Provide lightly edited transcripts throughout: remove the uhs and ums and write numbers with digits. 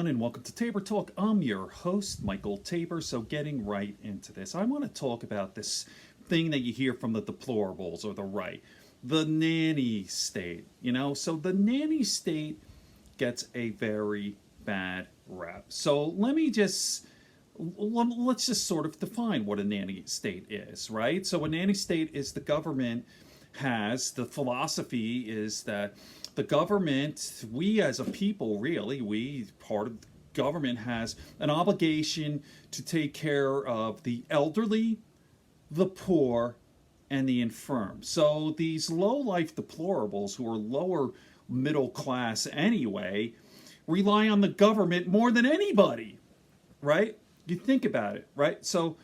everyone, and welcome to Tabor Talk. I'm your host, Michael Tabor. So getting right into this, I want to talk about this thing that you hear from the deplorables or the right, the nanny state. So the nanny state gets a very bad rap. So let's just sort of define what a nanny state is, right? So a nanny state is the government has, the philosophy is that the government, we as a people, really, we, part of the government, has an obligation to take care of the elderly, the poor, and the infirm. So these low-life deplorables who are lower middle class anyway rely on the government more than anybody, right? You think about it, right? So,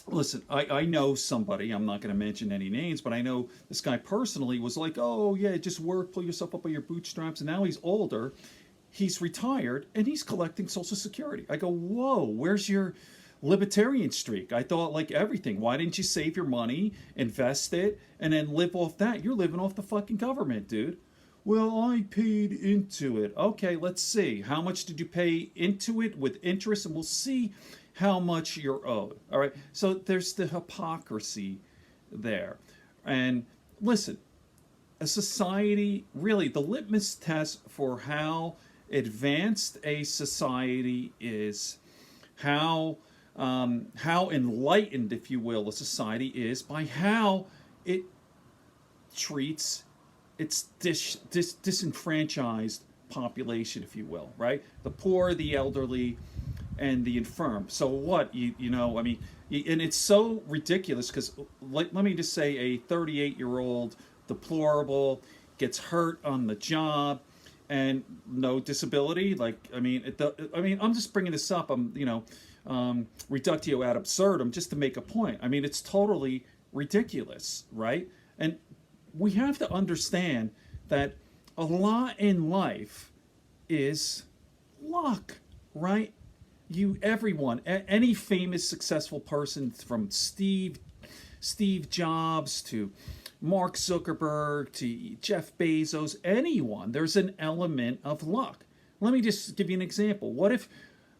listen, I know somebody, I'm not going to mention any names, but I know this guy personally was like, oh, yeah, just work, pull yourself up by your bootstraps. And now he's older, he's retired, and he's collecting Social Security. I go, whoa, where's your libertarian streak? I thought, like everything, why didn't you save your money, invest it, and then live off that? You're living off the fucking government, dude. Well, I paid into it. Okay, let's see. How much did you pay into it with interest? And we'll see how much you're owed. All right. So there's the hypocrisy there. And listen, a society, really, the litmus test for how advanced a society is, how enlightened, if you will, a society is by how it treats its disenfranchised population, if you will, right? The poor, the elderly, and the infirm. So what, I mean, and it's so ridiculous because let me just say a 38-year-old deplorable gets hurt on the job and no disability. Like, I mean, I'm just bringing this up. Reductio ad absurdum just to make a point. I mean, it's totally ridiculous, right? And we have to understand that a lot in life is luck, right? Everyone, any famous successful person from Steve Jobs to Mark Zuckerberg to Jeff Bezos, anyone, there's an element of luck. Let me just give you an example. What if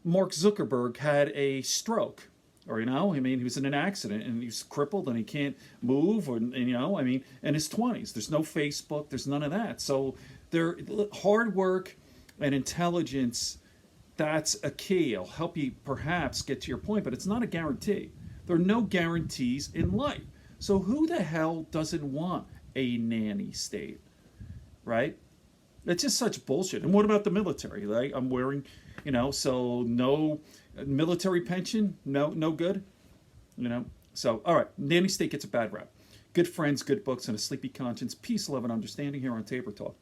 Mark Zuckerberg had a stroke? Or, he was in an accident and he's crippled and he can't move, or, in his 20s. There's no Facebook, there's none of that. So hard work and intelligence, that's a key. It'll help you perhaps get to your point, but it's not a guarantee. There are no guarantees in life. So who the hell doesn't want a nanny state, right? It's just such bullshit. And what about the military? Like, I'm wearing, so no military pension, no good, So, all right, nanny state gets a bad rap. Good friends, good books, and a sleepy conscience. Peace, love, and understanding here on Tabor Talk.